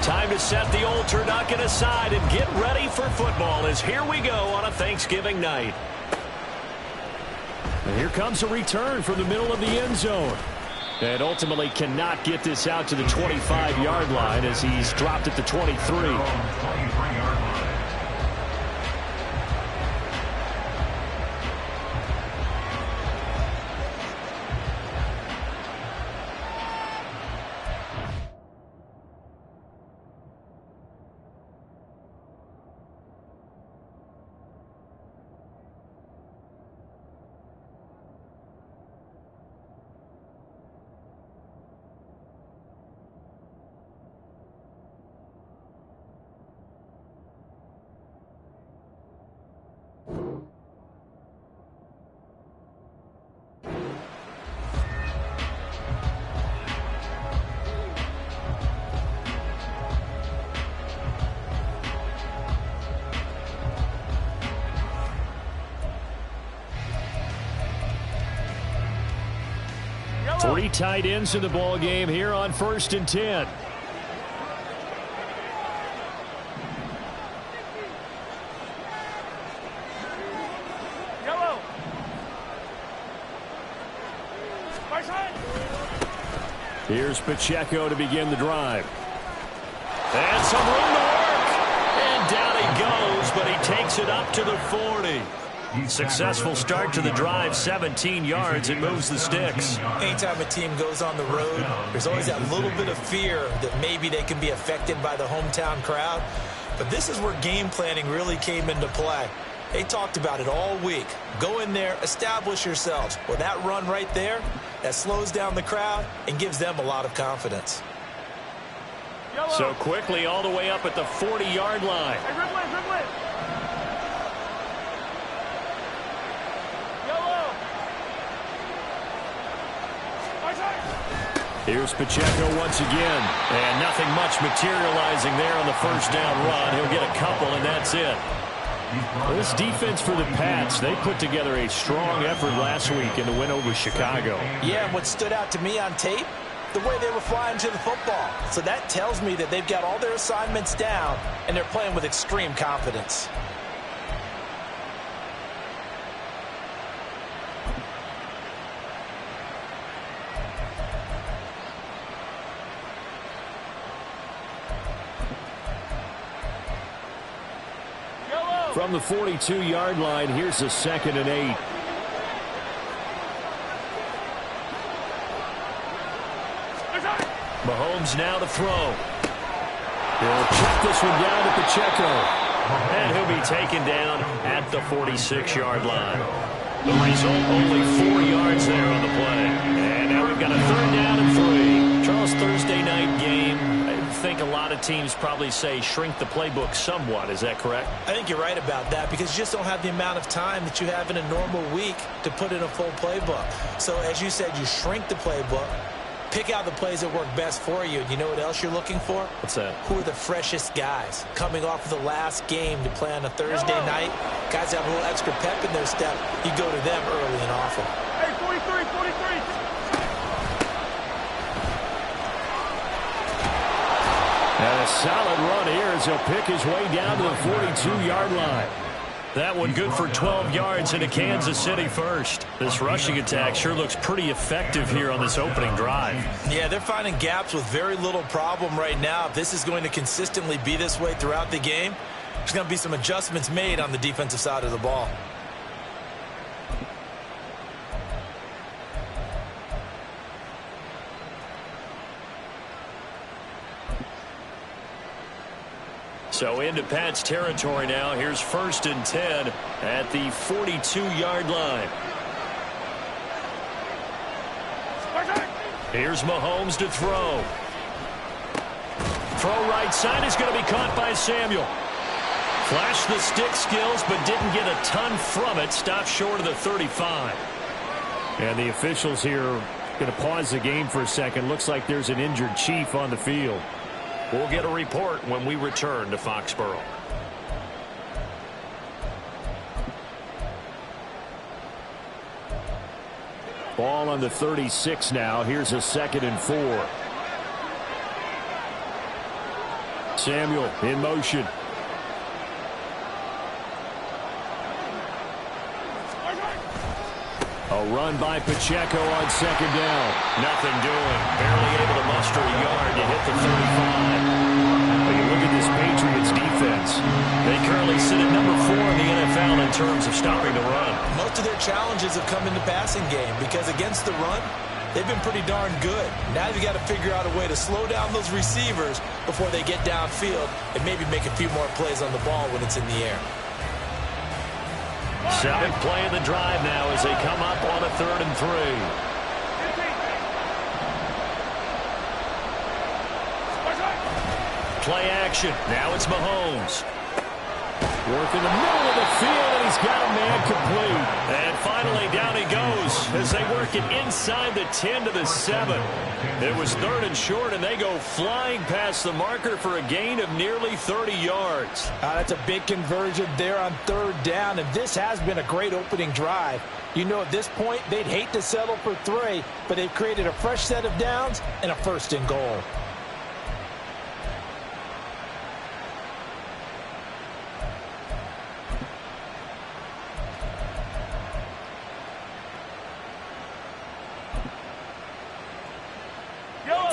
Time to set the old turducken aside and get ready for football as here we go on a Thanksgiving night. And here comes a return from the middle of the end zone. And ultimately cannot get this out to the 25-yard line as he's dropped at the 23. Three tight ends in the ball game here on 1st and 10. Yellow. Here's Pacheco to begin the drive. And some room to work. And down he goes, but he takes it up to the 40. Successful start to the drive, 17 yards, and moves the sticks. Anytime a team goes on the road, there's always that little bit of fear that maybe they can be affected by the hometown crowd. But this is where game planning really came into play. They talked about it all week. Go in there, establish yourselves. Well, that run right there, that slows down the crowd and gives them a lot of confidence. So quickly all the way up at the 40-yard line. Here's Pacheco once again. And nothing much materializing there on the first down run. He'll get a couple, and that's it. This defense for the Pats, they put together a strong effort last week in the win over Chicago. Yeah, and what stood out to me on tape, the way they were flying to the football. So that tells me that they've got all their assignments down, and they're playing with extreme confidence. From the 42-yard line, here's a 2nd and 8. Mahomes now to throw. He'll check this one down to Pacheco. And he'll be taken down at the 46-yard line. The result, only 4 yards there on the play. And now we've got a 3rd down and 3. Charles, Thursday night game. I think a lot of teams probably say shrink the playbook somewhat. Is that correct? I think you're right about that because you just don't have the amount of time that you have in a normal week to put in a full playbook. So as you said, you shrink the playbook, pick out the plays that work best for you. And you know what else you're looking for? What's that? Who are the freshest guys coming off of the last game to play on a Thursday night? Guys have a little extra pep in their step. You go to them early and often. Hey, 43. And a solid run here as he'll pick his way down to the 42-yard line. That one good for 12 yards into Kansas City first. This rushing attack sure looks pretty effective here on this opening drive. Yeah, they're finding gaps with very little problem right now. If this is going to consistently be this way throughout the game, there's going to be some adjustments made on the defensive side of the ball. So into Pat's territory now. Here's 1st and 10 at the 42-yard line. Here's Mahomes to throw. Throw right side is going to be caught by Samuel. Flashed the stick skills, but didn't get a ton from it. Stopped short of the 35. And the officials here are going to pause the game for a second. Looks like there's an injured Chief on the field. We'll get a report when we return to Foxborough. Ball on the 36 now. Here's a 2nd and 4. Samuel in motion. A run by Pacheco on second down. Nothing doing. Barely able to muster a yard to hit the 35. But you look at this Patriots defense. They currently sit at number 4 in the NFL in terms of stopping the run. Most of their challenges have come in the passing game because against the run, they've been pretty darn good. Now you've got to figure out a way to slow down those receivers before they get downfield and maybe make a few more plays on the ball when it's in the air. 7th play of the drive now as they come up on a 3rd and 3. Play action. Now it's Mahomes. Work in the middle of the field, and he's got a man complete. And finally, down he goes as they work it inside the 10 to the 7. It was 3rd and short, and they go flying past the marker for a gain of nearly 30 yards. That's a big conversion there on 3rd down, and this has been a great opening drive. You know, at this point, they'd hate to settle for 3, but they've created a fresh set of downs and a 1st and goal.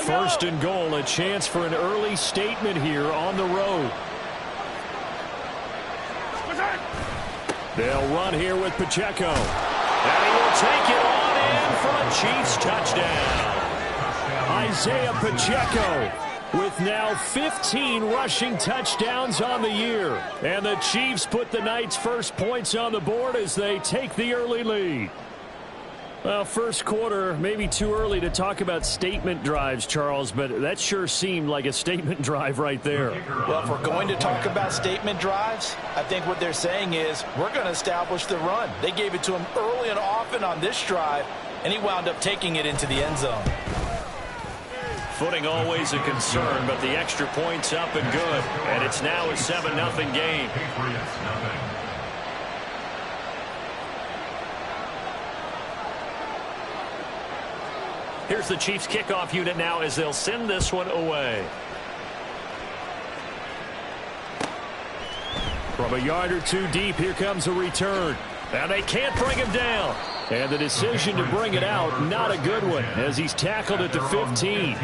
First and goal, a chance for an early statement here on the road. They'll run here with Pacheco. And he will take it on in for a Chiefs touchdown. Isaiah Pacheco with now 15 rushing touchdowns on the year. And the Chiefs put the Knights' first points on the board as they take the early lead. Well, first quarter, maybe too early to talk about statement drives, Charles, but that sure seemed like a statement drive right there. Well, if we're going to talk about statement drives, I think what they're saying is we're going to establish the run. They gave it to him early and often on this drive, and he wound up taking it into the end zone. Footing always a concern, but the extra point's up and good, and it's now a 7-0 game. Here's the Chiefs kickoff unit now as they'll send this one away. From a yard or two deep, here comes a return. Now they can't bring him down. And the decision to bring it out, not a good one, as he's tackled at the 15.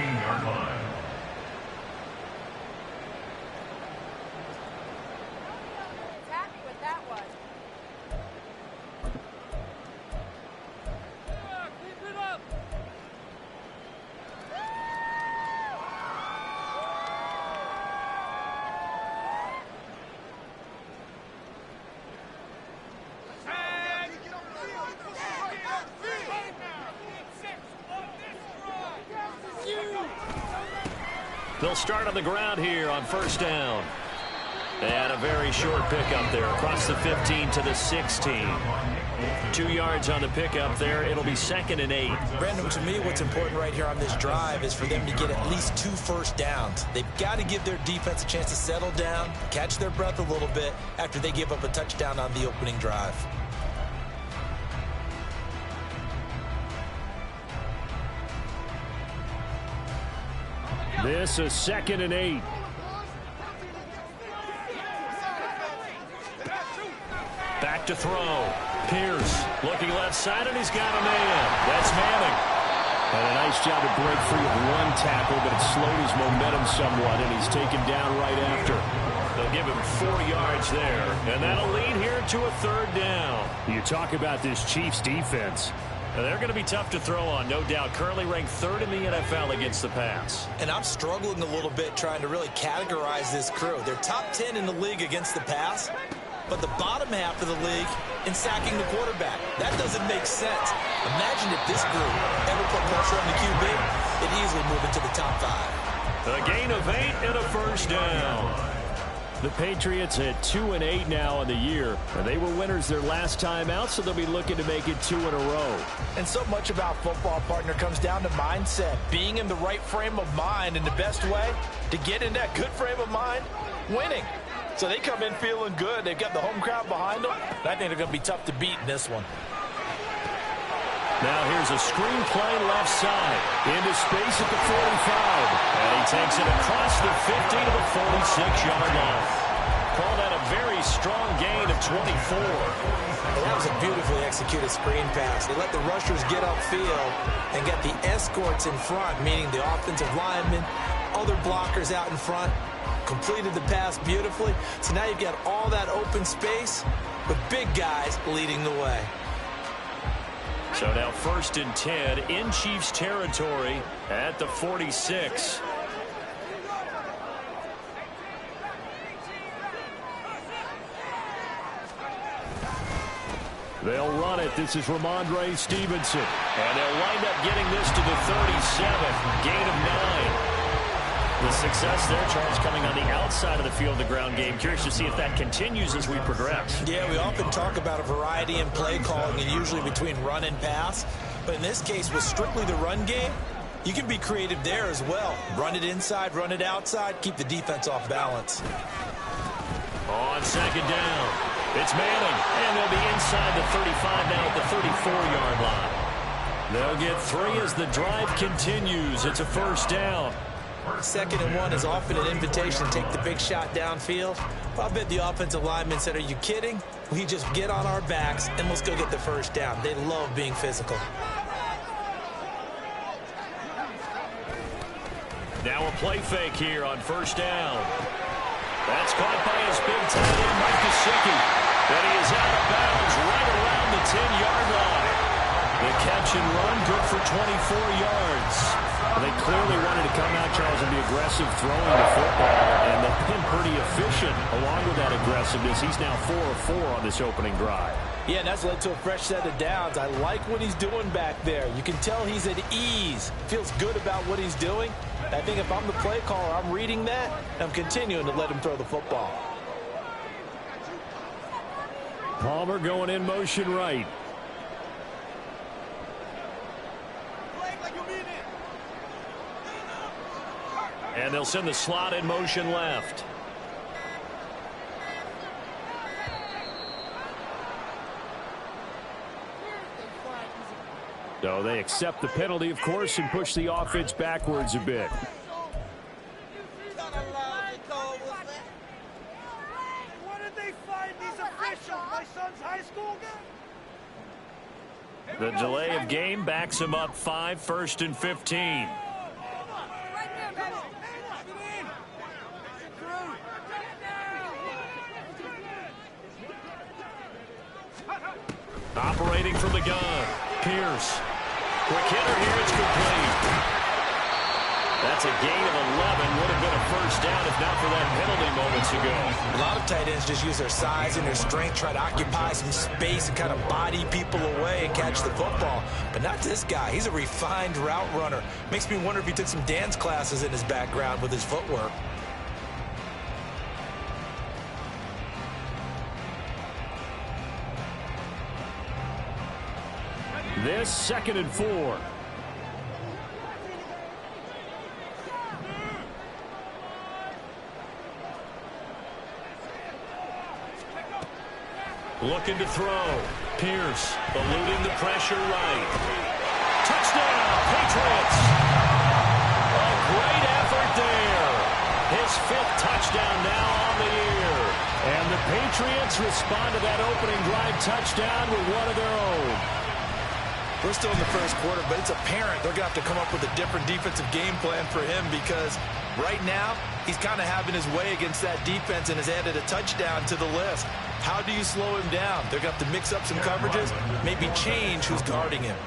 They'll start on the ground here on 1st down. And a very short pickup there across the 15 to the 16. 2 yards on the pickup there. It'll be 2nd and 8. Brandon, to me, what's important right here on this drive is for them to get at least 2 first downs. They've got to give their defense a chance to settle down, catch their breath a little bit after they give up a touchdown on the opening drive. This is 2nd and 8. Back to throw. Pierce looking left side, and he's got a man. That's Manning. And a nice job to break free of one tackle, but it slowed his momentum somewhat, and he's taken down right after. They'll give him 4 yards there, and that'll lead here to a 3rd down. You talk about this Chiefs defense. Now, they're going to be tough to throw on, no doubt. Currently ranked 3rd in the NFL against the pass. And I'm struggling a little bit trying to really categorize this crew. They're top 10 in the league against the pass, but the bottom half of the league in sacking the quarterback. That doesn't make sense. Imagine if this group ever put pressure on the QB, it'd easily move into the top 5. A gain of 8 and a 1st down. The Patriots at 2-8 now on the year, and they were winners their last time out, so they'll be looking to make it 2 in a row. And so much about football, partner, comes down to mindset, being in the right frame of mind, and the best way to get in that good frame of mind, winning. So they come in feeling good. They've got the home crowd behind them, and I think they're going to be tough to beat in this one. Now here's a screen play left side. Into space at the 45. And he takes it across the 50 to the 46-yard line. Called out a very strong gain of 24. Well, that was a beautifully executed screen pass. They let the rushers get upfield and get the escorts in front, meaning the offensive linemen, other blockers out in front, completed the pass beautifully. So now you've got all that open space with big guys leading the way. So now 1st and 10 in Chiefs territory at the 46. They'll run it. This is Ramondre Stevenson. And they'll wind up getting this to the 37. Gain of 9. The success there, Charles, coming on the outside of the field, the ground game. Curious to see if that continues as we progress. Yeah, we often talk about a variety in play calling and usually between run and pass. But in this case, with strictly the run game, you can be creative there as well. Run it inside, run it outside, keep the defense off balance. On 2nd down, it's Manning, and they'll be inside the 35 now at the 34-yard line. They'll get 3 as the drive continues. It's a 1st down. 2nd and 1 is often an invitation to take the big shot downfield. I bet the offensive lineman said, are you kidding? We just get on our backs and let's go get the 1st down. They love being physical. Now a play fake here on 1st down. That's caught by his big tight end, Mike Gesicki. But he is out of bounds right around the 10-yard line. The catch and run good for 24 yards. They clearly wanted to come out, Charles, and be aggressive throwing the football, and they've been pretty efficient along with that aggressiveness. He's now 4 of 4 on this opening drive. Yeah, and that's led to a fresh set of downs. I like what he's doing back there. You can tell he's at ease. Feels good about what he's doing. I think if I'm the play caller, I'm reading that, and I'm continuing to let him throw the football. Palmer going in motion right. And they'll send the slot in motion left. So they accept the penalty, of course, and push the offense backwards a bit. What did they find these officials? My son's high school guy? The delay of game backs him up 5, 1st and 15. Operating from the gun, Pierce. Quick hitter here, it's complete. That's a gain of 11. Would have been a 1st down if not for that penalty moments ago. A lot of tight ends just use their size and their strength, try to occupy some space and kind of body people away and catch the football. But not this guy. He's a refined route runner. Makes me wonder if he took some dance classes in his background with his footwork. This 2nd and 4. Looking to throw. Pierce eluding the pressure right. Touchdown, Patriots. A great effort there. His 5th touchdown now on the year. And the Patriots respond to that opening drive touchdown with one of their own. We're still in the 1st quarter, but it's apparent they're going to have to come up with a different defensive game plan for him because right now he's kind of having his way against that defense and has added a touchdown to the list. How do you slow him down? They're going to have to mix up some coverages, maybe change who's guarding him.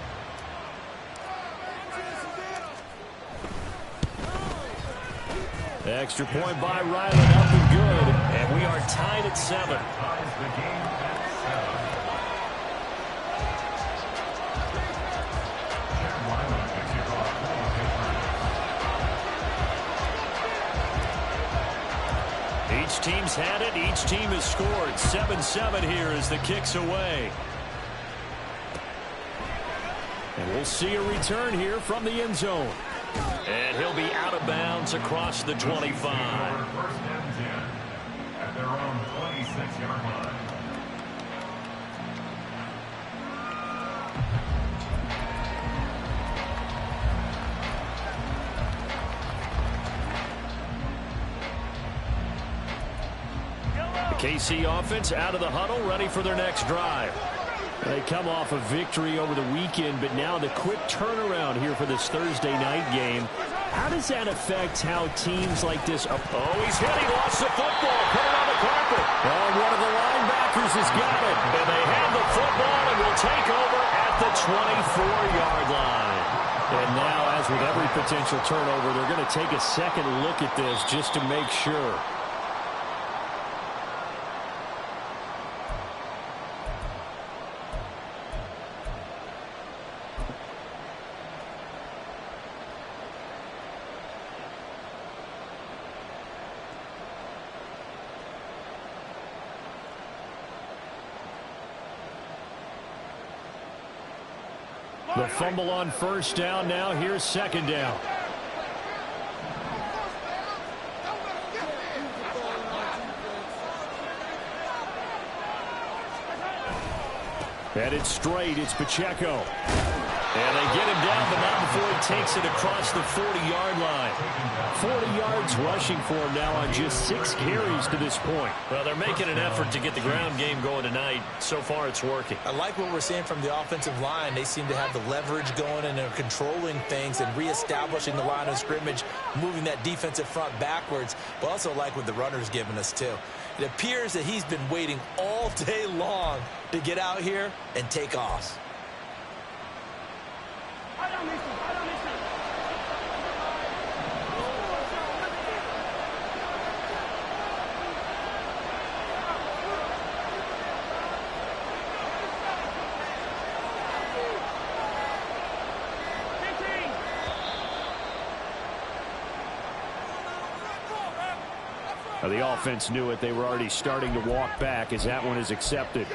Extra point by Ryland, up and good, and we are tied at 7. Each team's had it. Each team has scored. 7-7 here as the kick's away. And we'll see a return here from the end zone. And he'll be out of bounds across the 25. First and 10 at their own 26-yard line. The KC offense out of the huddle, ready for their next drive. They come off a victory over the weekend, but now the quick turnaround here for this Thursday night game. How does that affect how teams like this... Oh, he's hit. He lost the football. Put it on the carpet. Oh, one of the linebackers has got it. And they have the football and will take over at the 24-yard line. And now, as with every potential turnover, they're going to take a second look at this just to make sure. The fumble on first down. Now here's second down. Headed straight. It's Pacheco. And they get him down, but not before he takes it across the 40-yard line. 40 yards rushing for him now on just 6 carries to this point. Well, they're making an effort to get the ground game going tonight. So far, it's working. I like what we're seeing from the offensive line. They seem to have the leverage going, and they're controlling things and reestablishing the line of scrimmage, moving that defensive front backwards. But also like what the runner's giving us, too. It appears that he's been waiting all day long to get out here and take off. The offense knew it. They were already starting to walk back as that one is accepted.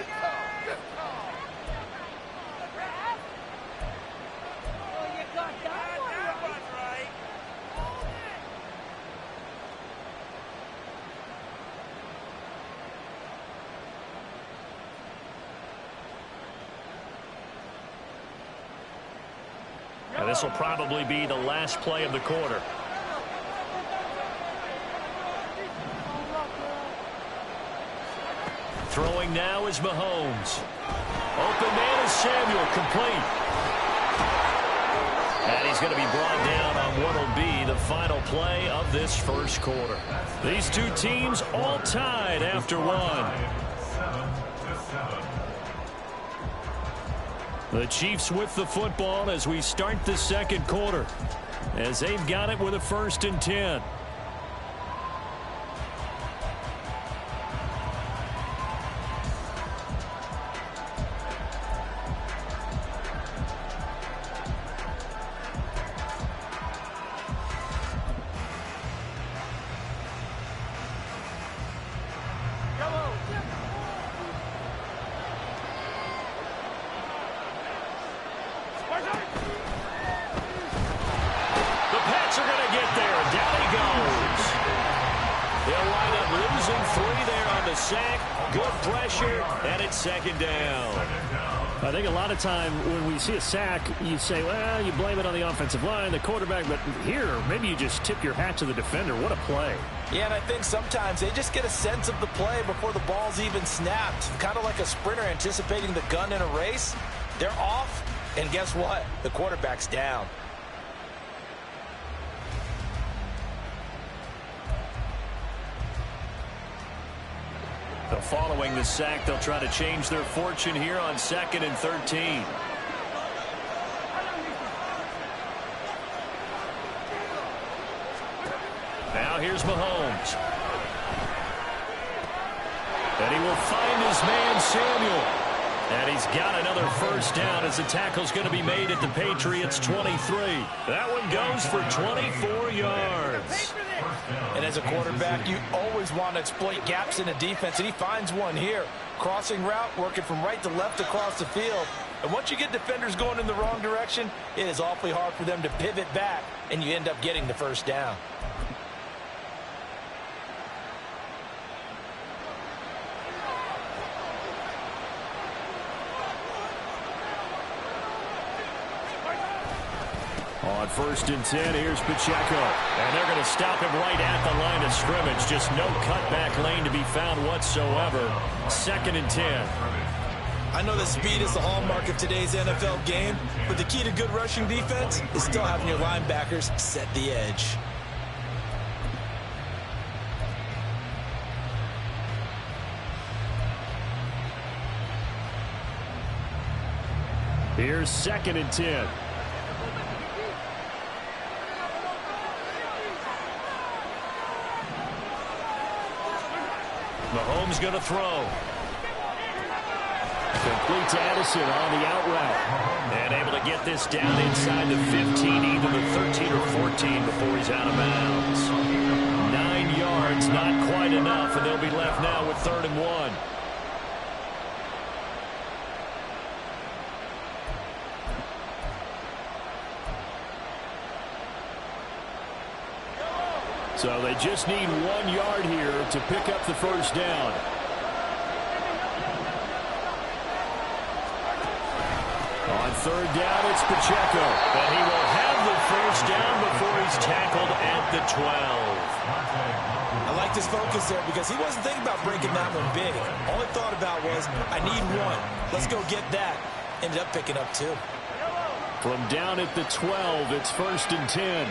Now, this will probably be the last play of the quarter. Throwing now is Mahomes. Open man is Samuel, complete. And he's going to be brought down on what will be the final play of this first quarter. These two teams all tied after one. 7-7. The Chiefs with the football as we start the second quarter, as they've got it with a 1st and 10. Second down. I think a lot of time when we see a sack, you say, well, you blame it on the offensive line, the quarterback, but here, maybe you just tip your hat to the defender. What a play. Yeah, and I think sometimes they just get a sense of the play before the ball's even snapped. Kind of like a sprinter anticipating the gun in a race. They're off, and guess what? The quarterback's down. Following the sack, they'll try to change their fortune here on 2nd and 13. Now here's Mahomes. And he will find his man Samuel. And he's got another first down as the tackle's going to be made at the Patriots 23. That one goes for 24 yards. And as a quarterback, you always want to exploit gaps in the defense, and he finds one here. Crossing route, working from right to left across the field. And once you get defenders going in the wrong direction, it is awfully hard for them to pivot back, and you end up getting the first down. On On 1st and 10, here's Pacheco. And they're going to stop him right at the line of scrimmage. Just no cutback lane to be found whatsoever. 2nd and 10. I know that speed is the hallmark of today's NFL game, but the key to good rushing defense is still having your linebackers set the edge. Here's 2nd and 10. Mahomes going to throw. Complete to Addison on the out route. And able to get this down inside the 15, either the 13 or 14 before he's out of bounds. 9 yards, not quite enough, and they'll be left now with 3rd and 1. So they just need 1 yard here to pick up the first down. On 3rd down, it's Pacheco. But he will have the first down before he's tackled at the 12. I like his focus there because he wasn't thinking about breaking that one big. All he thought about was, I need 1. Let's go get that. Ended up picking up 2. From down at the 12, it's 1st and 10.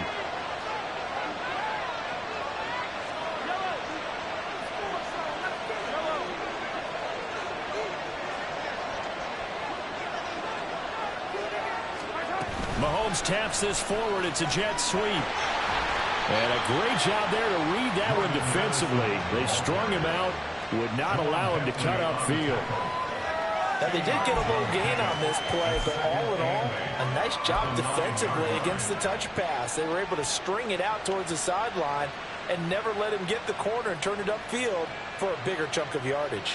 Mahomes taps this forward. It's a jet sweep. And a great job there to read that one defensively. They strung him out, would not allow him to cut upfield. Now, they did get a little gain on this play, but all in all, a nice job defensively against the touch pass. They were able to string it out towards the sideline and never let him get the corner and turn it upfield for a bigger chunk of yardage.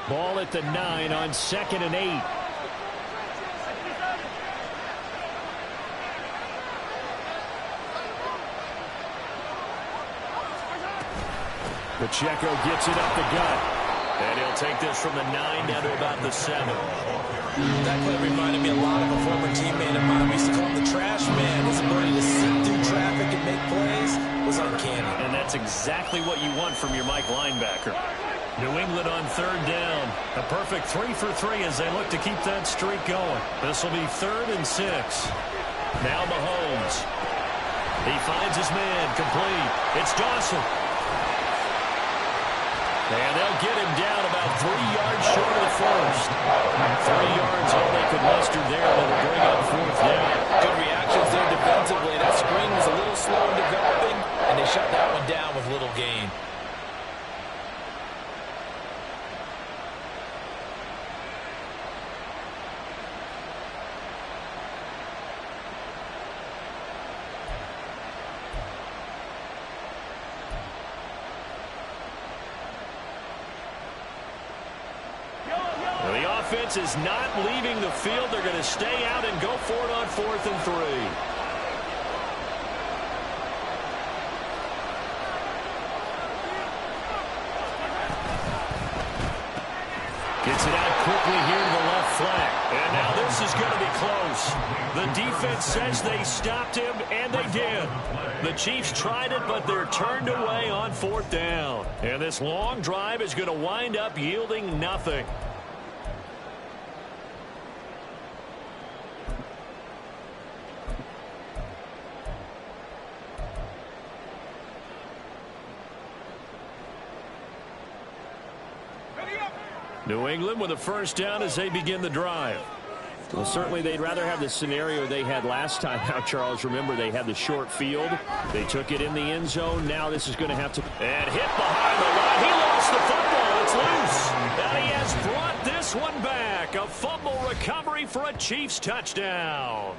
Ball at the 9 on 2nd and 8. Pacheco gets it up the gut. And he'll take this from the 9 down to about the 7. That play reminded me a lot of a former teammate of mine. We used to call him the trash man. His ability to sit through traffic and make plays was uncanny. And that's exactly what you want from your Mike linebacker. New England on 3rd down. A perfect 3 for 3 as they look to keep that streak going. This will be 3rd and 6. Now Mahomes. He finds his man complete. It's Dawson. And they'll get him down about 3 yards short of the first. 3 yards all they could muster there. That'll bring up 4th down. Good reactions there defensively. That screen was a little slow in developing, and they shut that one down with little gain. Offense is not leaving the field. They're going to stay out and go for it on 4th and 3. Gets it out quickly here to the left flank. And now this is going to be close. The defense says they stopped him, and they did. The Chiefs tried it, but they're turned away on 4th down. And this long drive is going to wind up yielding nothing. New England with a first down as they begin the drive. Well, certainly they'd rather have the scenario they had last time out, Charles. Remember, they had the short field. They took it in the end zone. Now this is going to have to... And hit behind the line. He lost the football. It's loose. And he has brought this one back. A fumble recovery for a Chiefs touchdown.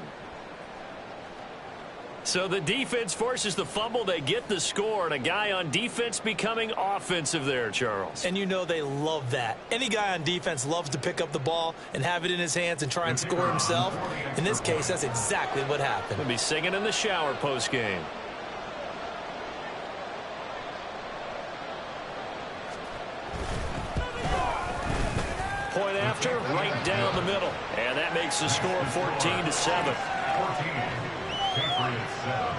So the defense forces the fumble. They get the score, and a guy on defense becoming offensive there, Charles. And you know they love that. Any guy on defense loves to pick up the ball and have it in his hands and try and score himself. In this case, that's exactly what happened. He'll be singing in the shower post-game. Point after, right And that makes the score 14-7. 14. Patriots 7.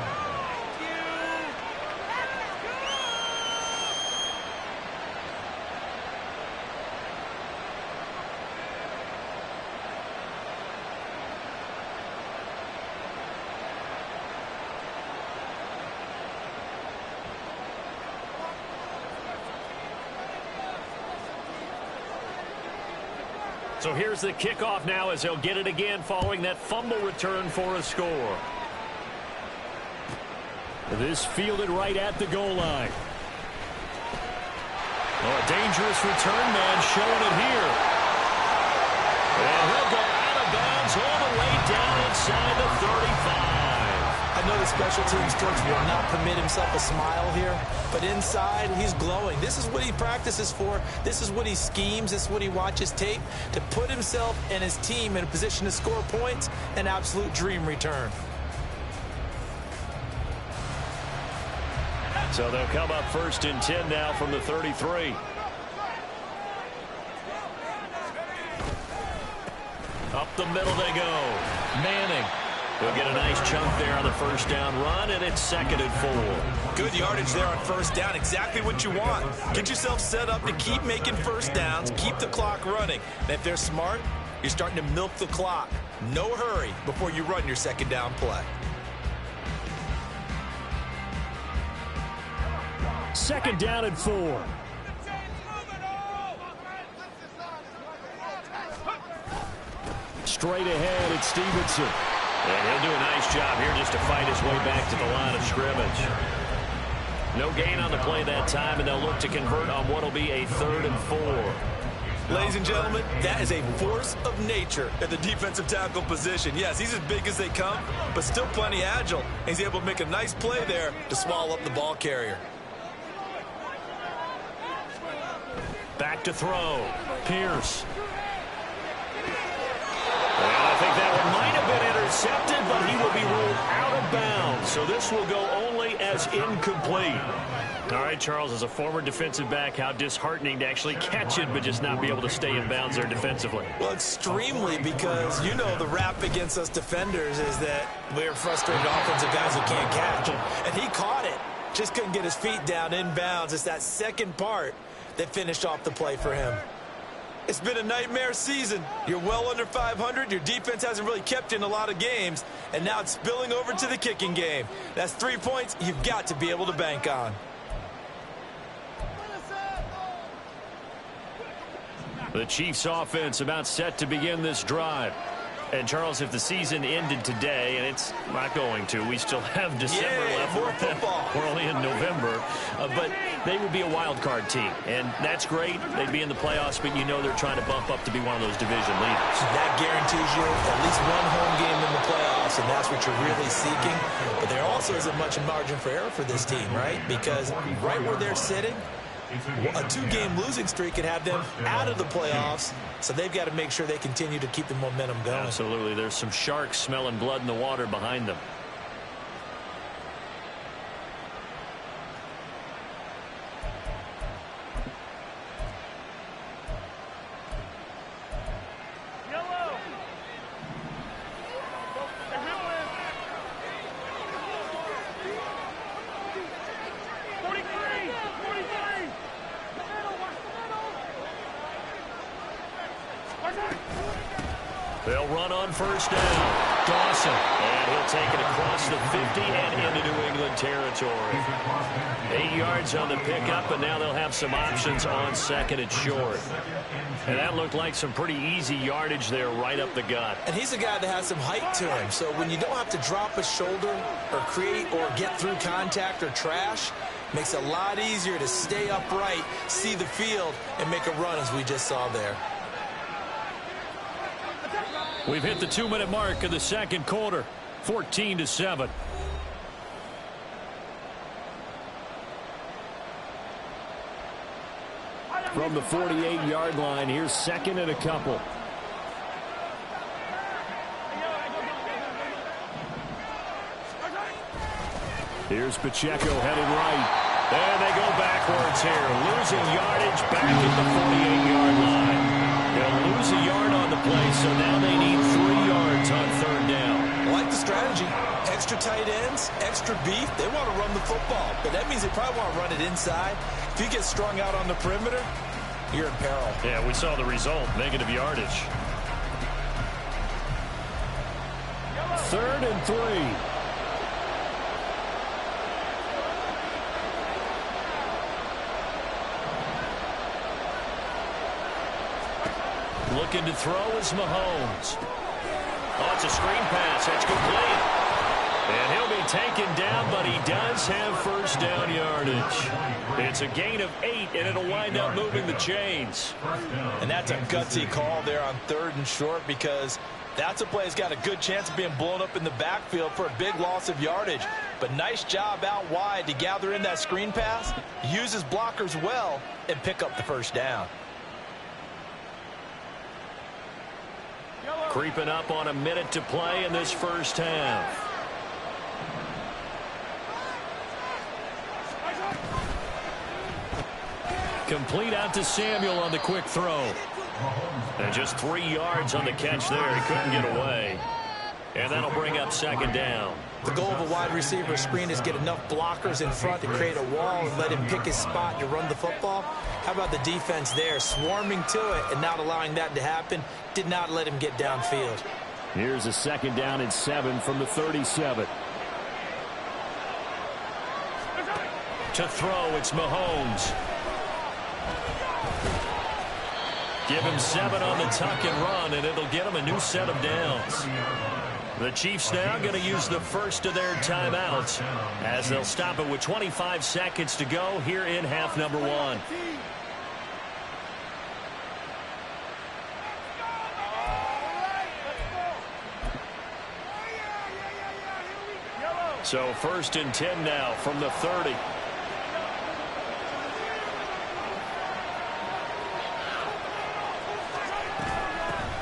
So here's the kickoff now as they'll get it again following that fumble return for a score. This fielded right at the goal line. Oh, a dangerous return man showing it here. And he'll go out of bounds all the way down inside the 35. I know the special teams coach will not permit himself a smile here, but inside, he's glowing. This is what he practices for. This is what he schemes. This is what he watches tape to put himself and his team in a position to score points. An absolute dream return. So they'll come up 1st and 10 now from the 33. Up the middle they go. Manning. He'll get a nice chunk there on the first down run, and it's 2nd and 4. Good yardage there on first down. Exactly what you want. Get yourself set up to keep making first downs, keep the clock running. And if they're smart, you're starting to milk the clock. No hurry before you run your 2nd down play. 2nd down and 4. Straight ahead, it's Stevenson. And he'll do a nice job here just to fight his way back to the line of scrimmage. No gain on the play that time, and they'll look to convert on what will be a 3rd and 4. Ladies and gentlemen, that is a force of nature at the defensive tackle position. Yes, he's as big as they come, but still plenty agile. He's able to make a nice play there to swallow up the ball carrier. Back to throw. Pierce. Well, I think that one might have been intercepted, but he will be ruled out of bounds. So this will go only as incomplete. All right, Charles, as a former defensive back, how disheartening to actually catch it, but just not be able to stay in bounds there defensively. Well, extremely, because you know the rap against us defenders is that we're frustrated offensive guys who can't catch. And he caught it. Just couldn't get his feet down in bounds. It's that second part that finished off the play for him. It's been a nightmare season. You're well under 500. Your defense hasn't really kept you in a lot of games. And now it's spilling over to the kicking game. That's 3 points you've got to be able to bank on. The Chiefs offense about set to begin this drive. And, Charles, if the season ended today, and it's not going to, we still have December left. More football. We're only in November. But they would be a wild card team. And that's great. They'd be in the playoffs, but you know they're trying to bump up to be one of those division leaders. That guarantees you at least one home game in the playoffs, and that's what you're really seeking. But there also isn't much margin for error for this team, right? Because right where they're sitting, a 2-game losing streak could have them out of the playoffs, so they've got to make sure they continue to keep the momentum going. Absolutely. There's some sharks smelling blood in the water behind them. They'll run on first down. Dawson. And he'll take it across the 50 and into New England territory. 8 yards on the pickup, and now they'll have some options on 2nd and short. And that looked like some pretty easy yardage there right up the gut. And he's a guy that has some height to him, so when you don't have to drop a shoulder or create or get through contact or trash, makes it a lot easier to stay upright, see the field, and make a run as we just saw there. We've hit the 2-minute mark of the second quarter, 14-7. From the 48-yard line, here's 2nd and a couple. Here's Pacheco headed right. And they go backwards here, losing yardage back at the 48-yard line. They'll lose a yard on the play, so now they need 3 yards on 3rd down. I like the strategy. Extra tight ends, extra beef. They want to run the football, but that means they probably want to run it inside. If you get strung out on the perimeter, you're in peril. Yeah, we saw the result, negative yardage. 3rd and 3. Looking to throw is Mahomes. Oh, it's a screen pass. That's complete. And he'll be taken down, but he does have 1st down yardage. It's a gain of 8, and it'll wind up moving the chains. And that's a gutsy call there on 3rd and short, because that's a play that's got a good chance of being blown up in the backfield for a big loss of yardage. But nice job out wide to gather in that screen pass, use his blockers well, and pick up the 1st down. Creeping up on a minute to play in this 1st half. Complete out to Samuel on the quick throw. And just 3 yards on the catch there. He couldn't get away. And that'll bring up 2nd down. The goal of a wide receiver screen is get enough blockers in front to create a wall and let him pick his spot to run the football. How about the defense there, swarming to it and not allowing that to happen? Did not let him get downfield. Here's a 2nd down and 7 from the 37. To throw, it's Mahomes. Give him 7 on the tuck and run, and it'll get him a new set of downs. The Chiefs now going to use the 1st of their timeouts as they'll stop it with 25 seconds to go here in half number 1. So 1st and 10 now from the 30.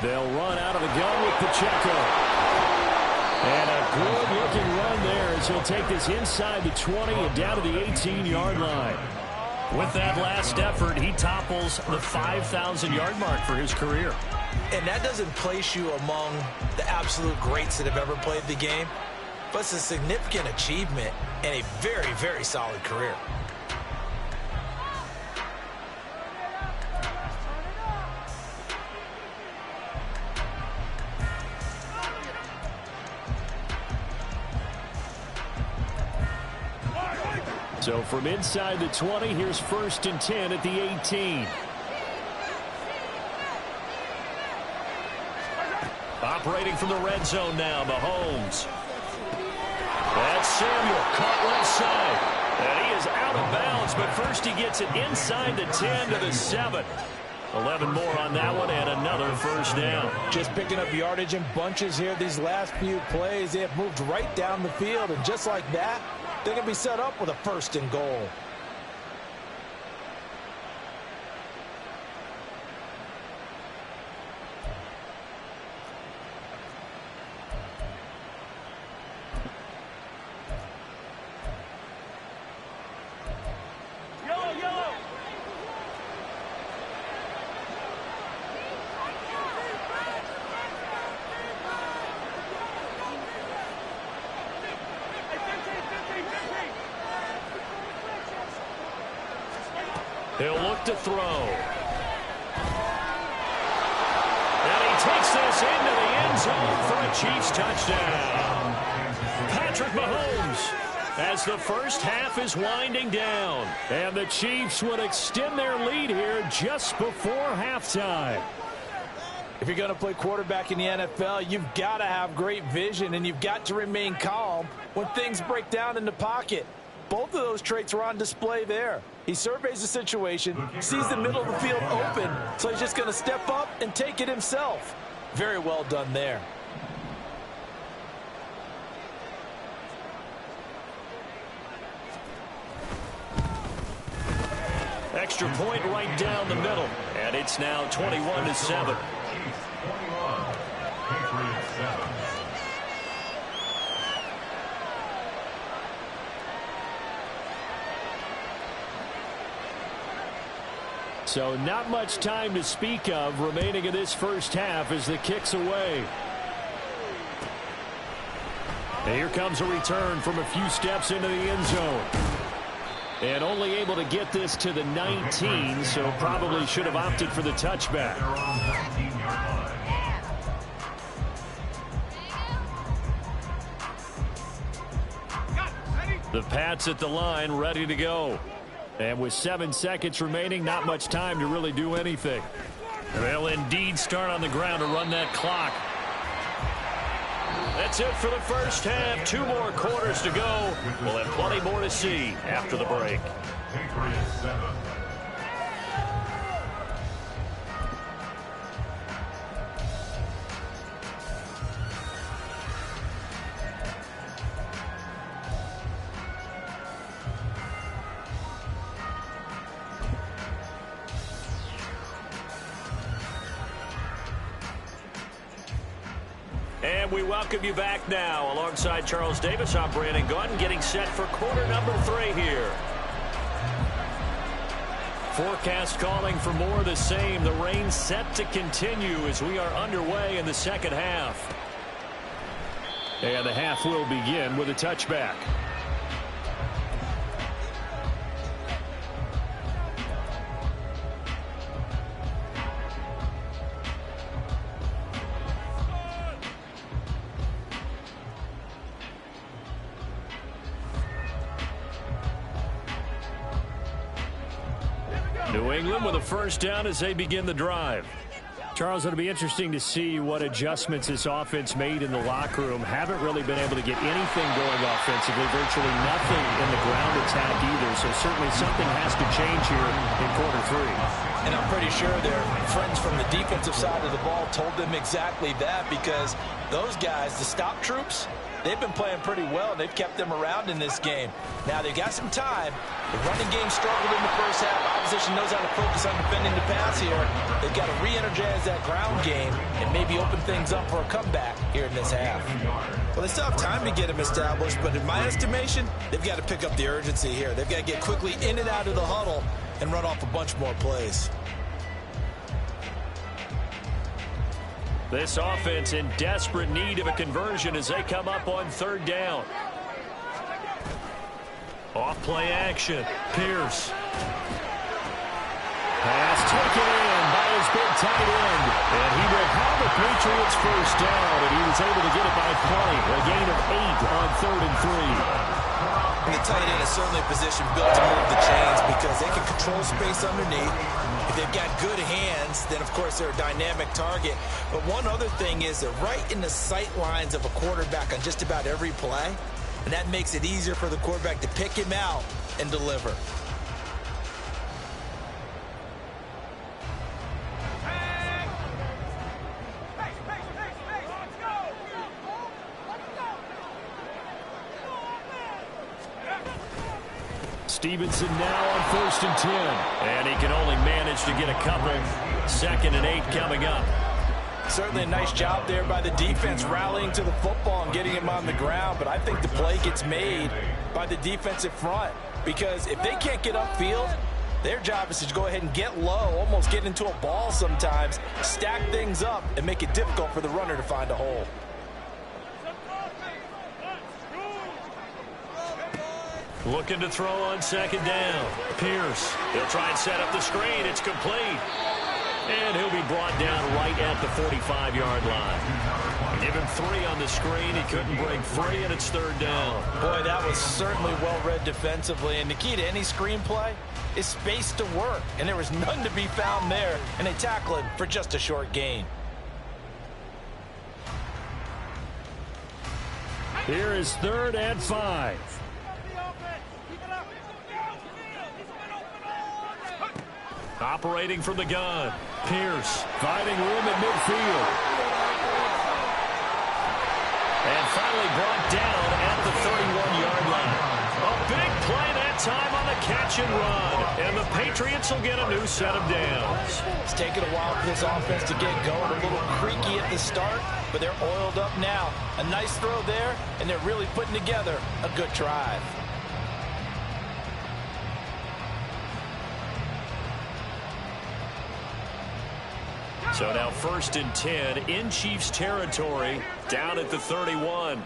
They'll run out of the gun with Pacheco. And a good-looking run there as he'll take this inside the 20 and down to the 18-yard line. With that last effort, he topples the 5,000-yard mark for his career. And that doesn't place you among the absolute greats that have ever played the game, but it's a significant achievement and a very, very solid career. So from inside the 20, here's 1st and 10 at the 18. Operating from the red zone now, Mahomes. That's Samuel, caught left side. And he is out of bounds, but first he gets it inside the 10 to the 7. 11 more on that one, and another 1st down. Just picking up yardage in bunches here these last few plays. They have moved right down the field, and just like that, they're going to be set up with a 1st and goal. He'll look to throw. And he takes this into the end zone for a Chiefs touchdown. Patrick Mahomes, as the 1st half is winding down. And the Chiefs would extend their lead here just before halftime. If you're going to play quarterback in the NFL, you've got to have great vision, and you've got to remain calm when things break down in the pocket. Both of those traits are on display there. He surveys the situation, sees the middle of the field open, so he's just going to step up and take it himself. Very well done there. Extra point right down the middle, and it's now 21-7. Patriots 7. So not much time to speak of remaining in this first half as the kick's away. And here comes a return from a few steps into the end zone. And only able to get this to the 19, so probably should have opted for the touchback. The Pats at the line, ready to go. And with 7 seconds remaining, not much time to really do anything. They'll indeed start on the ground to run that clock. That's it for the first half. 2 more quarters to go. We'll have plenty more to see after the break. And we welcome you back now. Alongside Charles Davis, I'm Brandon Gunn, getting set for quarter number 3 here. Forecast calling for more of the same. The rain set to continue as we are underway in the second half. And the half will begin with a touchback. New England with a first down as they begin the drive. Charles, it'll be interesting to see what adjustments this offense made in the locker room. Haven't really been able to get anything going offensively, virtually nothing in the ground attack either. So certainly something has to change here in quarter 3. And I'm pretty sure their friends from the defensive side of the ball told them exactly that, because those guys, the stop troops, they've been playing pretty well. They've kept them around in this game. Now, they've got some time. The running game struggled in the first half. Opposition knows how to focus on defending the pass here. They've got to re-energize that ground game and maybe open things up for a comeback here in this half. Well, they still have time to get them established, but in my estimation, they've got to pick up the urgency here. They've got to get quickly in and out of the huddle and run off a bunch more plays. This offense in desperate need of a conversion as they come up on 3rd down. Off play action. Pierce. Pass taken in by his big tight end. And he will have the Patriots first down, and he was able to get it by play. A gain of 8 on 3rd and 3. And the tight end is certainly a position built to move the chains because they can control space underneath. If they've got good hands, then, of course, they're a dynamic target. But one other thing is they're right in the sight lines of a quarterback on just about every play, and that makes it easier for the quarterback to pick him out and deliver. Stevenson now on 1st and 10. And he can only manage to get a couple. 2nd and 8 coming up. Certainly a nice job there by the defense rallying to the football and getting him on the ground. But I think the play gets made by the defensive front, because if they can't get upfield, their job is to go ahead and get low, almost get into a ball sometimes, stack things up, and make it difficult for the runner to find a hole. Looking to throw on 2nd down. Pierce. He'll try and set up the screen. It's complete. And he'll be brought down right at the 45-yard line. Give him 3 on the screen. He couldn't break free, and it's 3rd down. Boy, that was certainly well-read defensively. And the key to any screenplay is space to work. And there was none to be found there. And they tackle him for just a short gain. Here is 3rd and 5. Operating from the gun. Pierce finding room at midfield. And finally brought down at the 31-yard line. A big play that time on the catch and run. And the Patriots will get a new set of downs. It's taken a while for this offense to get going. A little creaky at the start, but they're oiled up now. A nice throw there, and they're really putting together a good drive. So now 1st and 10 in Chiefs territory, down at the 31.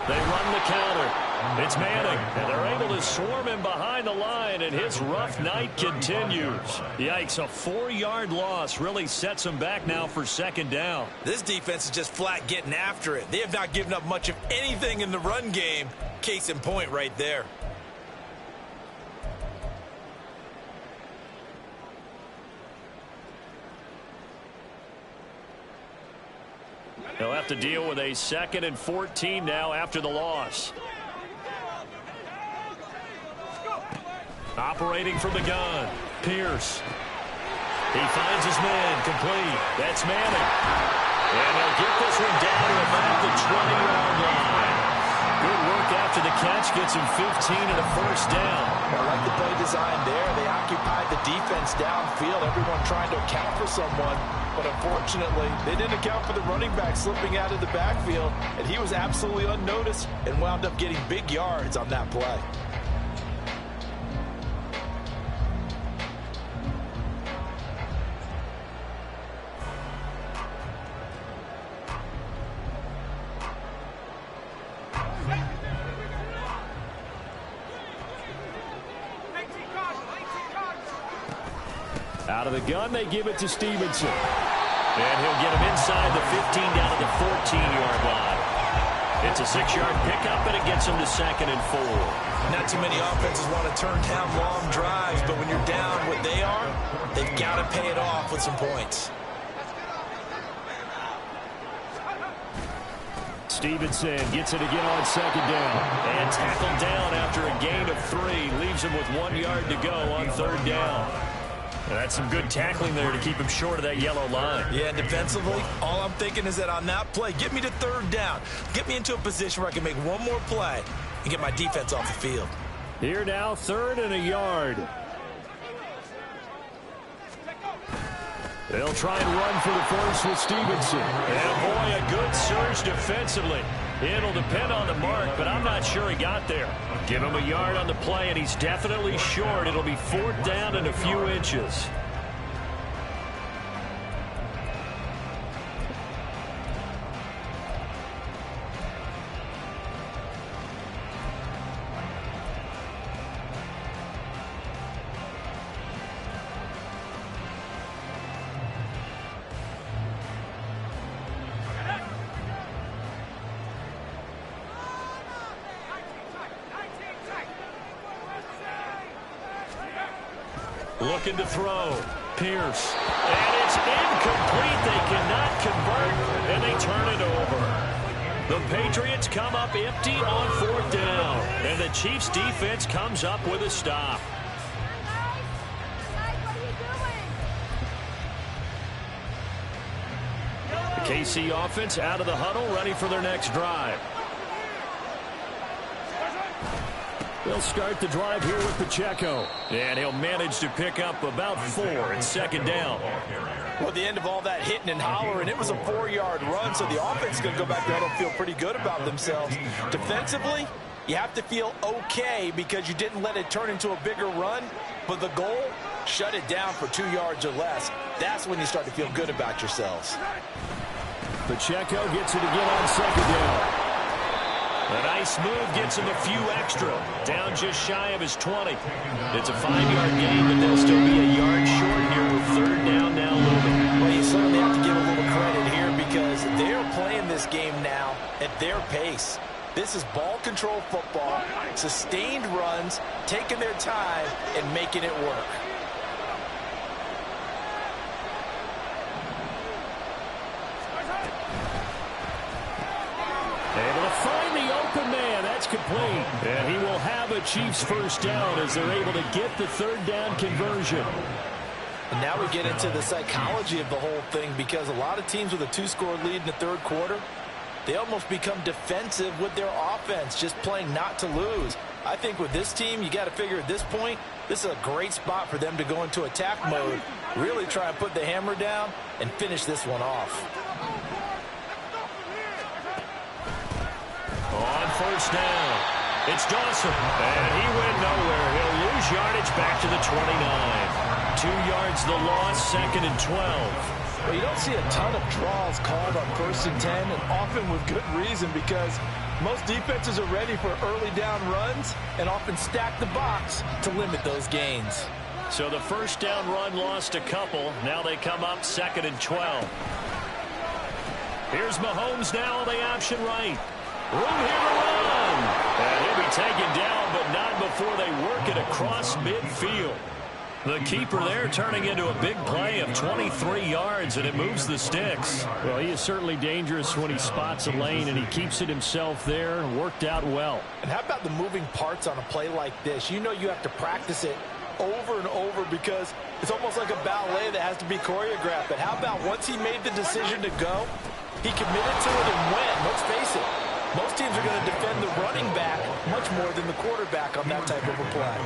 They run the counter. It's Manning, and they're able to swarm him behind the line, and his rough night continues. Yikes, a 4-yard loss really sets him back now for 2nd down. This defense is just flat getting after it. They have not given up much of anything in the run game. Case in point right there. They'll have to deal with a 2nd and 14 now after the loss. Operating from the gun, Pierce. He finds his man, complete. That's Manning. And he'll get this one down to about the 20-yard line. Good work after the catch, gets him 15 and a 1st down. I like the play design there. They occupied the defense downfield, everyone trying to account for someone. But unfortunately, they didn't account for the running back slipping out of the backfield, and he was absolutely unnoticed and wound up getting big yards on that play. Out of the gun, they give it to Stevenson. And he'll get him inside the 15 down to the 14-yard line. It's a 6-yard pickup, and it gets him to 2nd and 4. Not too many offenses want to turn down long drives, but when you're down what they are, they've got to pay it off with some points. Stevenson gets it again on 2nd down. And tackled down after a gain of 3. Leaves him with 1 yard to go on 3rd down. And that's some good tackling there to keep him short of that yellow line. Yeah, defensively, all I'm thinking is that on that play, get me to 3rd down. Get me into a position where I can make one more play and get my defense off the field. Here now, 3rd and a yard. They'll try and run for the first with Stevenson. And boy, a good surge defensively. It'll depend on the mark, but I'm not sure he got there. Give him a yard on the play, and he's definitely short. It'll be 4th down and a few inches. Looking to throw. Pierce. And it's incomplete. They cannot convert, and they turn it over. The Patriots come up empty on 4th down, and the Chiefs defense comes up with a stop. The KC offense out of the huddle, ready for their next drive. They'll start the drive here with Pacheco. And he'll manage to pick up about 4 at 2nd down. Well, at the end of all that hitting and hollering, it was a 4-yard run, so the offense is going to go back there and feel pretty good about themselves. Defensively, you have to feel okay because you didn't let it turn into a bigger run. But the goal, shut it down for 2 yards or less. That's when you start to feel good about yourselves. Pacheco gets it again on 2nd down. A nice move gets him a few extra. Down just shy of his 20. It's a 5-yard gain, but they'll still be a yard short here with 3rd down now looming. Well, you certainly have to give a little credit here because they're playing this game now at their pace. This is ball control football, sustained runs, taking their time, and making it work. Able to find the open man. That's complete. And he will have a Chiefs 1st down as they're able to get the 3rd down conversion. And now we get into the psychology of the whole thing because a lot of teams with a 2-score lead in the 3rd quarter, they almost become defensive with their offense, just playing not to lose. I think with this team, you got to figure at this point, this is a great spot for them to go into attack mode, really try and put the hammer down and finish this one off. On 1st down, it's Dawson, and he went nowhere. He'll lose yardage back to the 29. 2 yards the loss, 2nd and 12. Well, you don't see a ton of draws called on 1st and 10, and often with good reason, because most defenses are ready for early down runs and often stack the box to limit those gains. So the first down run lost a couple. Now they come up 2nd and 12. Here's Mahomes now on the option right. Room here to run. And he'll be taken down, but not before they work it across midfield. The keeper there turning into a big play of 23 yards, and it moves the sticks. Well, he is certainly dangerous when he spots a lane, and he keeps it himself there. Worked out well. And how about the moving parts on a play like this? You know you have to practice it over and over because it's almost like a ballet that has to be choreographed. But how about once he made the decision to go, he committed to it and went. Let's face it, most teams are going to defend the running back much more than the quarterback on that type of a play.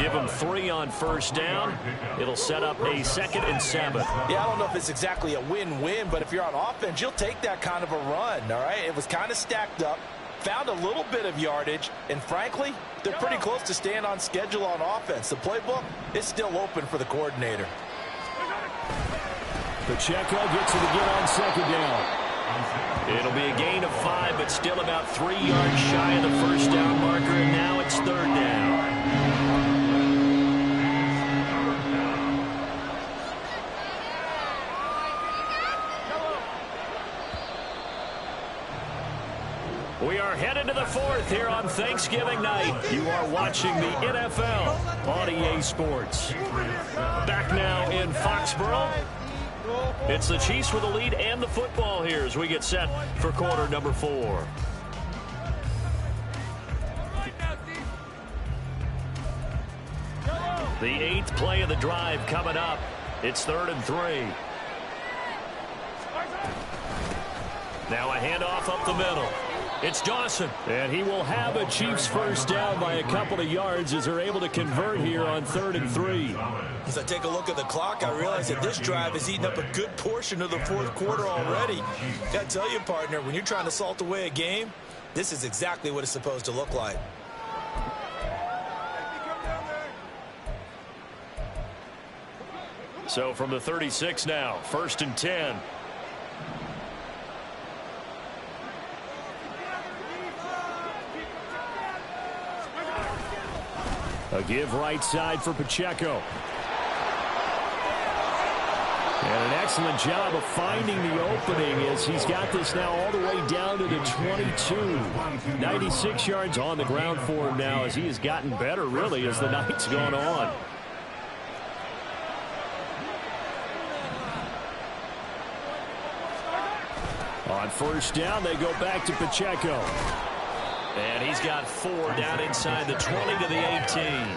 Give him 3 on first down. It'll set up a 2nd and 7. Yeah, I don't know if it's exactly a win-win, but if you're on offense, you'll take that kind of a run, all right? It was kind of stacked up, found a little bit of yardage, and frankly, they're pretty close to staying on schedule on offense. The playbook is still open for the coordinator. Pacheco gets it again on 2nd down. It'll be a gain of 5, but still about 3 yards shy of the first down marker, and now it's 3rd down. We are headed to the 4th here on Thanksgiving night. You are watching the NFL on EA Sports. Back now in Foxborough. It's the Chiefs with the lead and the football here as we get set for quarter number 4. The 8th play of the drive coming up. It's 3rd and 3. Now a handoff up the middle. It's Dawson, and he will have a Chiefs first down by a couple of yards as they're able to convert here on 3rd and 3. As I take a look at the clock, I realize that this drive has eaten up a good portion of the 4th quarter already. Got to tell you, partner, when you're trying to salt away a game, this is exactly what it's supposed to look like. So from the 36 now, 1st and 10. A give right side for Pacheco. And an excellent job of finding the opening as he's got this now all the way down to the 22. 96 yards on the ground for him now as he has gotten better, really, as the night's gone on. On first down, they go back to Pacheco. And he's got 4 down inside the 20 to the 18.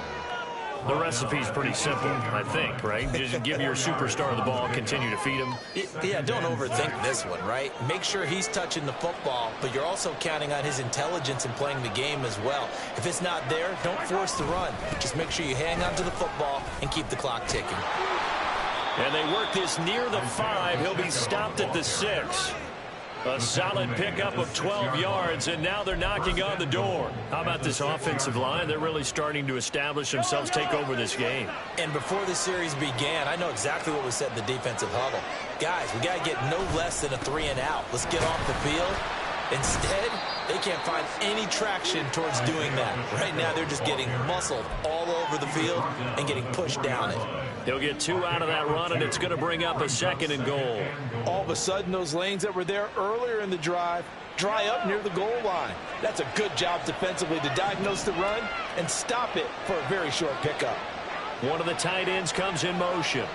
The recipe's pretty simple, I think, right? Just give your superstar the ball, continue to feed him. Yeah, don't overthink this one, right? Make sure he's touching the football, but you're also counting on his intelligence in playing the game as well. If it's not there, don't force the run. Just make sure you hang on to the football and keep the clock ticking. And they work this near the 5. He'll be stopped at the 6. A solid pickup of 12 yards, and now they're knocking on the door. How about this offensive line? They're really starting to establish themselves, take over this game. And before the series began, I know exactly what was said in the defensive huddle. Guys, we got to get no less than a 3 and out. Let's get off the field. Instead, they can't find any traction towards doing that. Right now, they're just getting muscled all over the field and getting pushed down it. He'll get 2 out of that run, and it's going to bring up a 2nd and goal. All of a sudden, those lanes that were there earlier in the drive dry up near the goal line. That's a good job defensively to diagnose the run and stop it for a very short pickup. One of the tight ends comes in motion.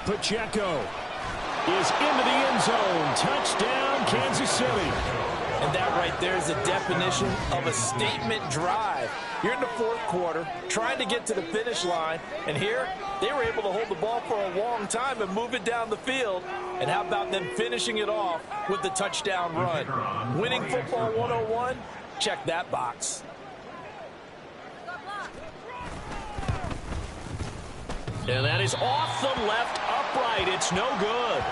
Pacheco is into the end zone. Touchdown, Kansas City. And that right there is the definition of a statement drive. You're in the 4th quarter, trying to get to the finish line, and here they were able to hold the ball for a long time and move it down the field. And how about them finishing it off with the touchdown run? Winning football 101, check that box. And that is off the left upright. It's no good.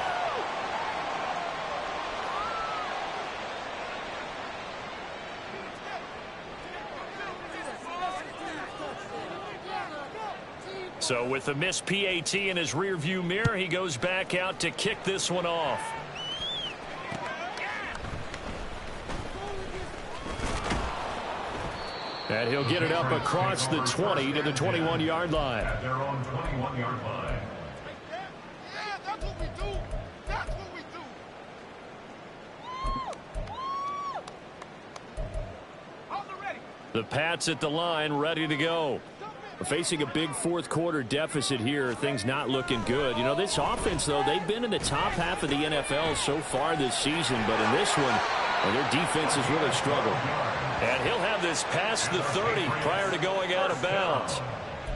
So with the missed PAT in his rearview mirror, he goes back out to kick this one off. And he'll get it up across the 20 to the 21-yard line. At their own 21-yard line. Yeah, that's what we do. That's what we do. The Pats at the line, ready to go. We're facing a big fourth quarter deficit here. Things not looking good. You know, this offense, though, they've been in the top half of the NFL so far this season. But in this one, well, their defense has really struggled. And he'll have this past the 30 prior to going out of bounds.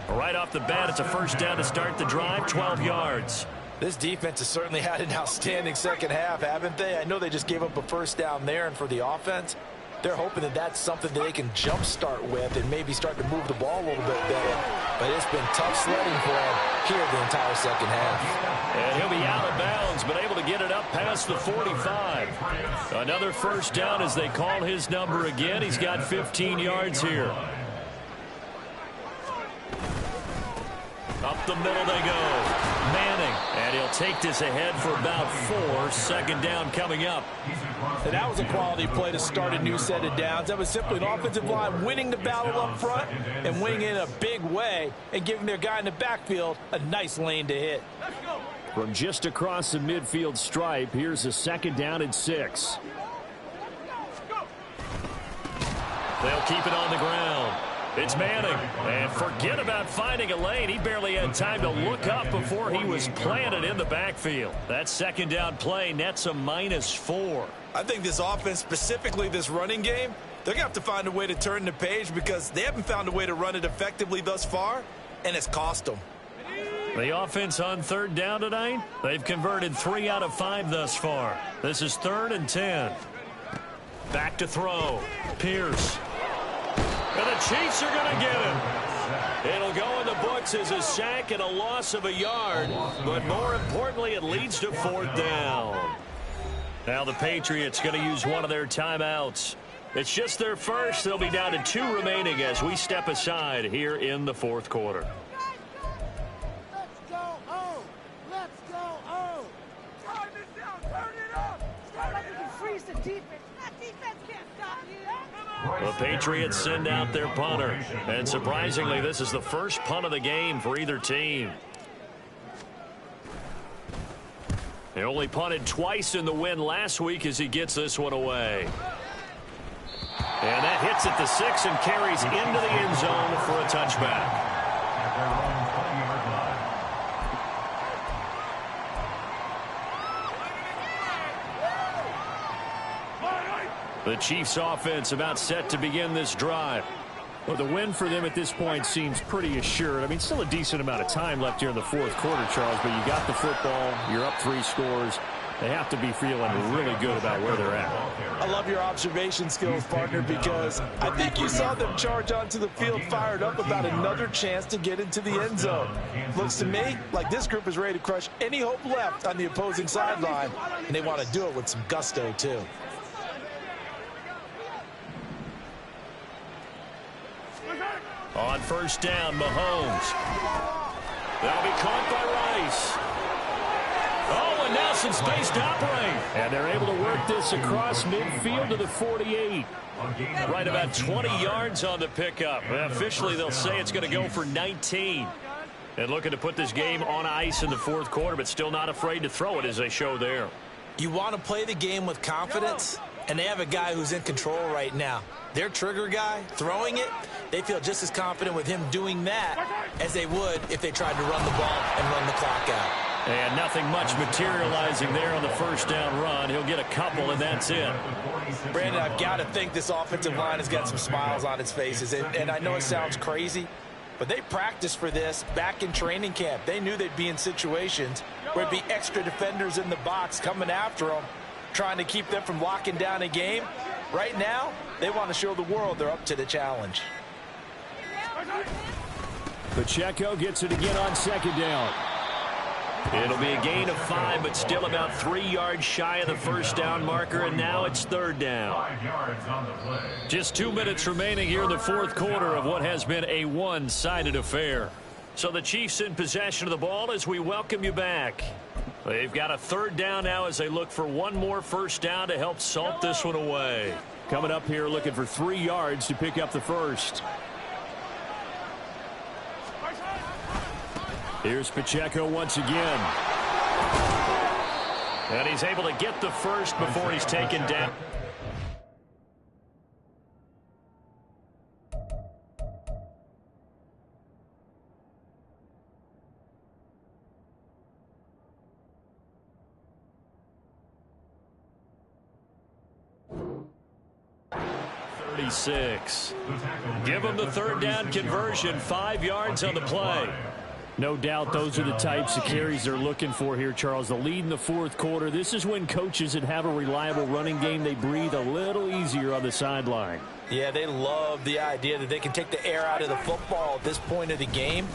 Right off the bat, it's a first down to start the drive, 12 yards. This defense has certainly had an outstanding second half, haven't they? I know they just gave up a first down there, and for the offense, they're hoping that that's something that they can jumpstart with and maybe start to move the ball a little bit better. But it's been tough sledding for him here the entire second half. And he'll be out of bounds, but able to get it up past the 45. Another first down as they call his number again. He's got 15 yards here. Up the middle they go. Manning, and he'll take this ahead for about 4. Second down coming up. And that was a quality play to start a new set of downs. That was simply an offensive line winning the battle up front and winning in a big way and giving their guy in the backfield a nice lane to hit. From just across the midfield stripe, here's a second down and 6. They'll keep it on the ground. It's Manning, and forget about finding a lane. He barely had time to look up before he was planted in the backfield. That second down play nets a -4. I think this offense, specifically this running game, they're going to have to find a way to turn the page because they haven't found a way to run it effectively thus far, and it's cost them. The offense on third down tonight, they've converted 3 out of 5 thus far. This is 3rd and 10. Back to throw. Pierce. And the Chiefs are going to get it. It'll go in the books as a sack and a loss of a yard. But more importantly, it leads to 4th down. Now the Patriots going to use one of their timeouts. It's just their first. They'll be down to 2 remaining as we step aside here in the 4th quarter. Let's go home. Let's go home. Turn it down. Turn it up. Like you can freeze the defense. That defense can't stop you. The Patriots send out their punter. And surprisingly, this is the first punt of the game for either team. He only punted twice in the win last week as he gets this one away. And that hits at the 6 and carries into the end zone for a touchback. The Chiefs offense about set to begin this drive. Well, the win for them at this point seems pretty assured. I mean, still a decent amount of time left here in the 4th quarter, Charles, but you got the football, you're up 3 scores. They have to be feeling really good about where they're at. I love your observation skills, partner, because I think you saw them charge onto the field fired up about another chance to get into the end zone. Looks to me like this group is ready to crush any hope left on the opposing sideline, and they want to do it with some gusto, too. On first down, Mahomes. That'll be caught by Rice. Oh, and now some space to operate. And they're able to work this across midfield to the 48. Right about 20 yards on the pickup. Officially, they'll say it's going to go for 19. And looking to put this game on ice in the 4th quarter, but still not afraid to throw it as they show there. You want to play the game with confidence, and they have a guy who's in control right now. Their trigger guy throwing it, they feel just as confident with him doing that as they would if they tried to run the ball and run the clock out. And nothing much materializing there on the first down run. He'll get a couple, and that's it. Brandon, I've got to think this offensive line has got some smiles on its faces. And I know it sounds crazy, but they practiced for this back in training camp. They knew they'd be in situations where it'd be extra defenders in the box coming after them, trying to keep them from locking down a game. Right now, they want to show the world they're up to the challenge. Pacheco gets it again on second down. It'll be a gain of 5, but still about 3 yards shy of the first down marker, and now it's 3rd down. 5 yards on the play. Just 2 minutes remaining here in the 4th quarter of what has been a one-sided affair. So the Chiefs in possession of the ball as we welcome you back. They've got a third down now as they look for one more first down to help salt this one away. Coming up here looking for 3 yards to pick up the first. Here's Pacheco once again. And he's able to get the first before he's taken down. Give them the third down conversion, 5 yards on the play. No doubt those are the types of carries they're looking for here, Charles. The lead in the fourth quarter. This is when coaches that have a reliable running game, they breathe a little easier on the sideline. Yeah, they love the idea that they can take the air out of the football at this point of the game.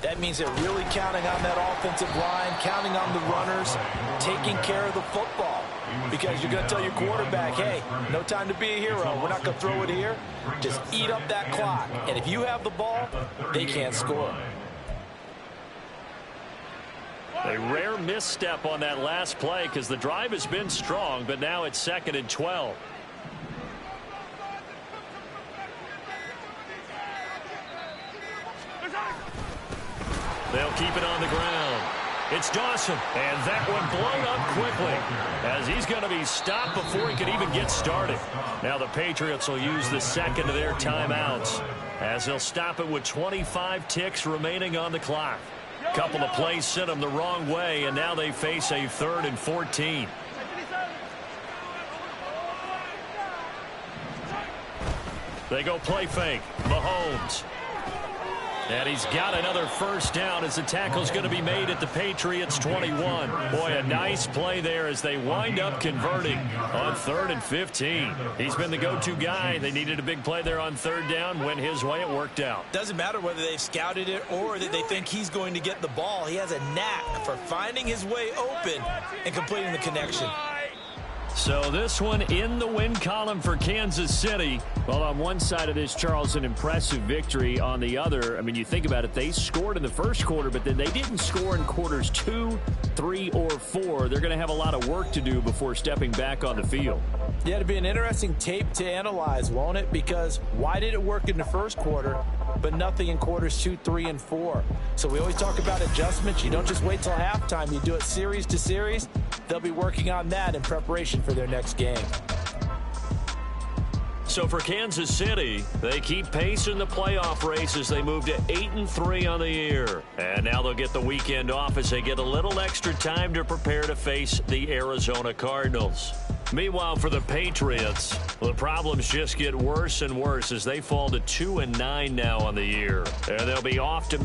That means they're really counting on that offensive line, counting on the runners, taking care of the football. Because you're going to tell your quarterback, hey, no time to be a hero. We're not going to throw it here. Just eat up that clock. And if you have the ball, they can't score. A rare misstep on that last play because the drive has been strong, but now it's 2nd and 12. They'll keep it on the ground. It's Dawson, and that one blown up quickly as he's going to be stopped before he can even get started. Now the Patriots will use the second of their timeouts as they'll stop it with 25 ticks remaining on the clock. Couple of plays sent them the wrong way, and now they face a 3rd and 14. They go play fake. Mahomes. And he's got another first down as the tackle's going to be made at the Patriots 21. Boy, a nice play there as they wind up converting on 3rd and 15. He's been the go-to guy. They needed a big play there on 3rd down. Went his way. It worked out. Doesn't matter whether they've scouted it or that they think he's going to get the ball. He has a knack for finding his way open and completing the connection. So this one in the win column for Kansas City. Well, on one side of this, Charles, an impressive victory. On the other, I mean, you think about it, they scored in the first quarter, but then they didn't score in quarters 2, 3, or 4. They're going to have a lot of work to do before stepping back on the field. Yeah, it'll be an interesting tape to analyze, won't it? Because why did it work in the first quarter, but nothing in quarters 2, 3, and 4? So we always talk about adjustments. You don't just wait till halftime. You do it series to series. They'll be working on that in preparation for their next game. So for Kansas City, they keep pace in the playoff race as they move to 8-3 on the year. And now they'll get the weekend off as they get a little extra time to prepare to face the Arizona Cardinals. Meanwhile, for the Patriots, the problems just get worse and worse as they fall to 2-9 now on the year. And they'll be off to